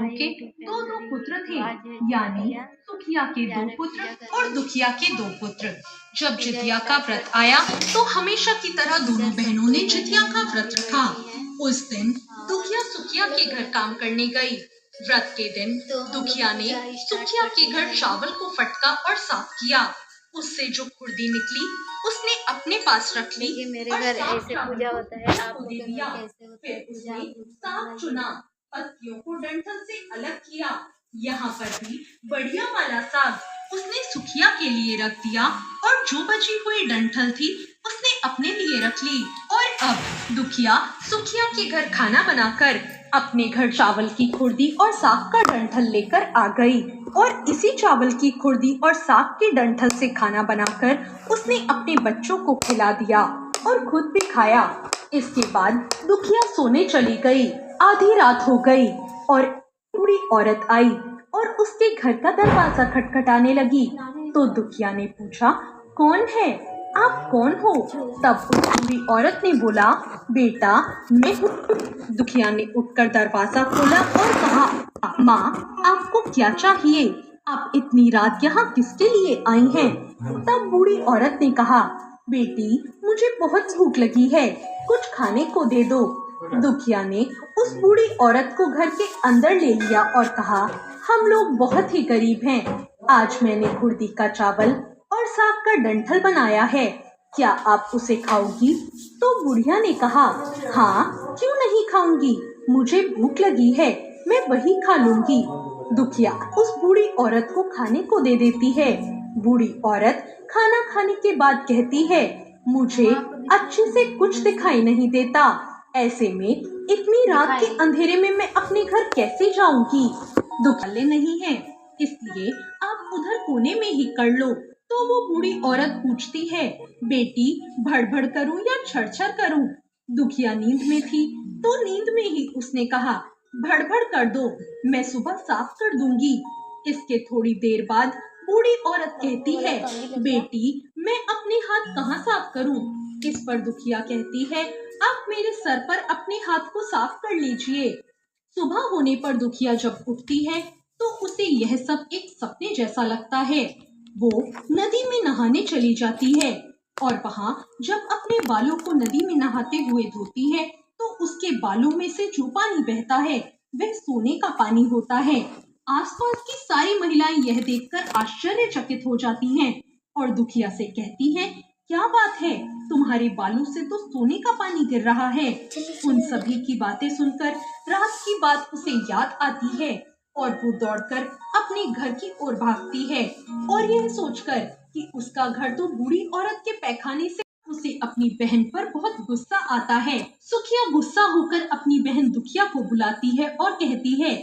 बहनों के दो दो पुत्र थे, यानी सुखिया के दो पुत्र और दुखिया के दो पुत्र। जब जितिया का व्रत आया तो हमेशा की तरह दोनों बहनों ने जितिया का व्रत रखा। उस दिन दुखिया सुखिया के घर काम करने गई। व्रत के दिन दुखिया ने सुखिया के घर चावल को फटका और साफ किया। उससे जो खुर्दी निकली उसने अपने पास रख ली मेरे और घर साफ ऐसे चावल पूजा को होता है, दुखिया आप को लोग दे के दिया। घर कैसे होता है फिर पूजा? उसने आप लोग साफ बताइए। चुना, पत्तियों को डंठल से अलग किया। यहाँ पर भी बढ़िया वाला साग उसने सुखिया के लिए रख दिया और जो बची हुई डंठल थी उसने अपने लिए रख ली। और अब दुखिया सुखिया के घर खाना बनाकर अपने घर चावल की खुर्दी और साग का डंठल लेकर आ गई और इसी चावल की खुर्दी और साग के डंठल से खाना बनाकर उसने अपने बच्चों को खिला दिया और खुद भी खाया। इसके बाद दुखिया सोने चली गई। आधी रात हो गई और बूढ़ी औरत आई और उसके घर का दरवाजा खटखटाने लगी। तो दुखिया ने पूछा, कौन है? आप कौन हो? तब उस बूढ़ी औरत ने बोला, बेटा मैं हूँ। दुखिया ने उठकर दरवाजा खोला और कहा, माँ आपको क्या चाहिए? आप इतनी रात यहाँ किसके लिए आई हैं? तब बूढ़ी औरत ने कहा, बेटी मुझे बहुत भूख लगी है, कुछ खाने को दे दो। दुखिया ने उस बूढ़ी औरत को घर के अंदर ले लिया और कहा, हम लोग बहुत ही गरीब हैं। आज मैंने खुर्दी का चावल और साग का डंठल बनाया है, क्या आप उसे खाओगी? तो बुढ़िया ने कहा, हाँ क्यों नहीं खाऊंगी, मुझे भूख लगी है, मैं वही खा लूंगी। दुखिया उस बूढ़ी औरत को खाने को दे देती है। बूढ़ी औरत खाना खाने के बाद कहती है, मुझे अच्छे से कुछ दिखाई नहीं देता, ऐसे में इतनी रात के अंधेरे में मैं अपने घर कैसे जाऊंगी? दुखाले नहीं है, इसलिए आप उधर कोने में ही कर लो। तो वो बूढ़ी औरत पूछती है, बेटी भड़बड़ करूं या छड़छड़ करूं? दुखिया नींद में थी तो नींद में ही उसने कहा, भड़बड़ कर दो, मैं सुबह साफ कर दूंगी। इसके थोड़ी देर बाद बूढ़ी औरत कहती है, बेटी मैं अपने हाथ कहाँ साफ करूं? इस पर दुखिया कहती है, आप मेरे सर पर अपने हाथ को साफ कर लीजिए। सुबह होने पर दुखिया जब उठती है तो उसे यह सब एक सपने जैसा लगता है। वो नदी में नहाने चली जाती है और वहाँ जब अपने बालों को नदी में नहाते हुए धोती है तो उसके बालों में से जो पानी बहता है वह सोने का पानी होता है। आसपास की सारी महिलाएं यह देखकर आश्चर्यचकित हो जाती हैं और दुखिया से कहती हैं, क्या बात है, तुम्हारे बालों से तो सोने का पानी गिर रहा है। उन सभी की बातें सुनकर रात की बात उसे याद आती है और वो दौड़कर अपने घर की ओर भागती है और यह सोचकर कि उसका घर तो बूढ़ी औरत के पैखाने से उसे अपनी बहन पर बहुत गुस्सा आता है। सुखिया गुस्सा होकर अपनी बहन दुखिया को बुलाती है और कहती है,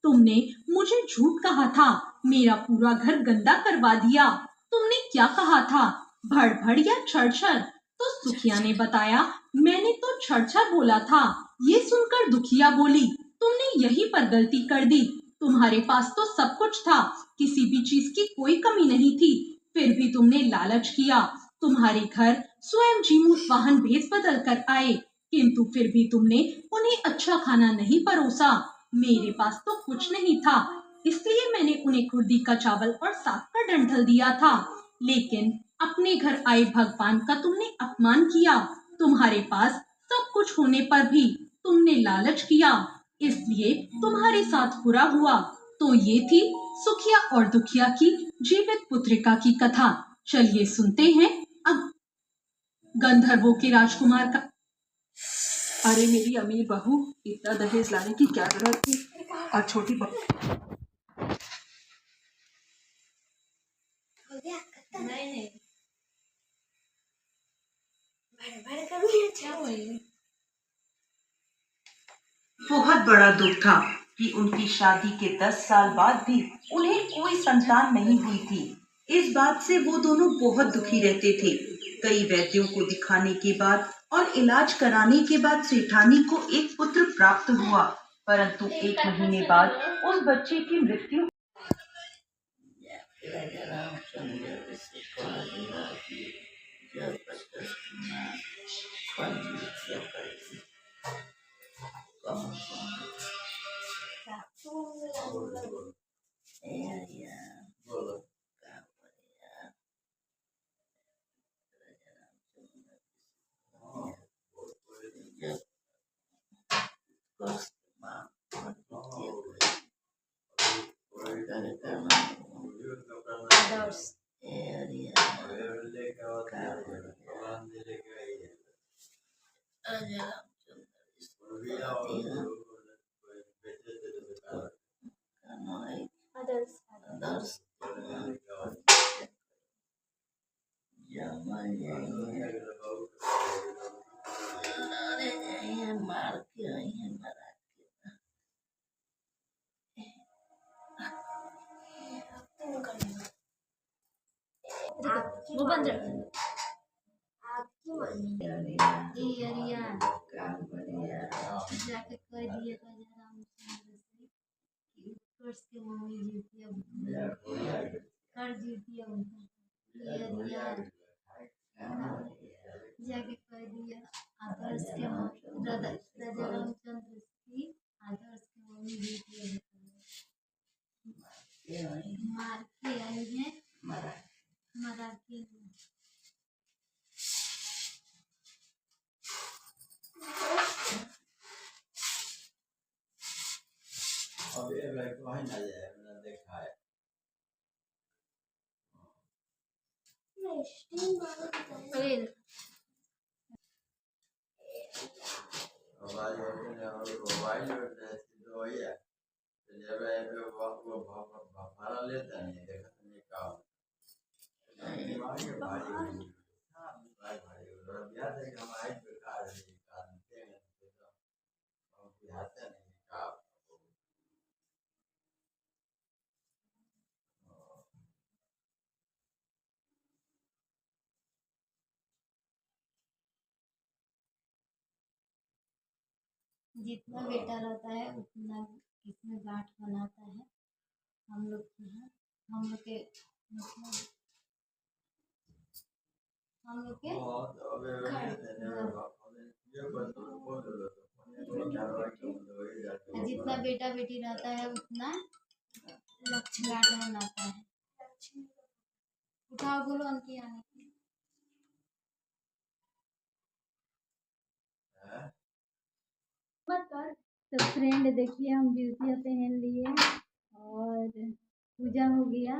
तुमने मुझे झूठ कहा था, मेरा पूरा घर गंदा करवा दिया। तुमने क्या कहा था, भड़ या छड़? तो सुखिया ने बताया, मैंने तो छड़ बोला था। ये सुनकर दुखिया बोली, तुमने यहीं पर गलती कर दी, तुम्हारे पास तो सब कुछ था, किसी भी चीज की कोई कमी नहीं थी, फिर भी तुमने लालच किया। तुम्हारे घर स्वयं जीमूत वाहन भेस बदल कर आए, किंतु फिर भी तुमने उन्हें अच्छा खाना नहीं परोसा। मेरे पास तो कुछ नहीं था, इसलिए मैंने उन्हें खुर्दी का चावल और साग का डंठल दिया था, लेकिन अपने घर आए भगवान का तुमने अपमान किया। तुम्हारे पास सब कुछ होने पर भी तुमने लालच किया, इसलिए तुम्हारे साथ बुरा हुआ। तो ये थी सुखिया और दुखिया की जीवित पुत्रिका की कथा। चलिए सुनते हैं अब गंधर्वों के राजकुमार का। अरे मेरी अमीर बहू, इतना दहेज लाने की क्या जरूरत थी? और छोटी बहू नहीं बहुत बड़ा दुख था कि उनकी शादी के 10 साल बाद भी उन्हें कोई संतान नहीं हुई थी। इस बात से वो दोनों बहुत दुखी रहते थे। कई वैद्यों को दिखाने के बाद और इलाज कराने के बाद सेठानी को एक पुत्र प्राप्त हुआ, परंतु 1 महीने बाद उस बच्चे की मृत्यु वो बंद रख ये अरिया जाके कह दिए राजा रामचंद्र से कि उत्कर्ष के मम्मी जीती अब कर जीती अब ये अरिया जाके कह दिया आदर्श के राजा रामचंद्र की आदर्श के मम्मी जीती अब मार के आई है मराठी में Oil. जितना बेटा रहता है उतना इसमें गांठ बनाता है हम लोग के यहाँ हम लोग के मतलब हम लोग के जितना बेटा बेटी रहता है उतना लक्ष्य गांठ बनाता है। उठाओ बोलो उनकी आने की तो फ्रेंड देखिए हम जूतियाँ पहन लिए और पूजा हो गया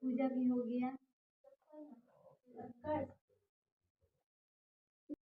पूजा भी हो गया।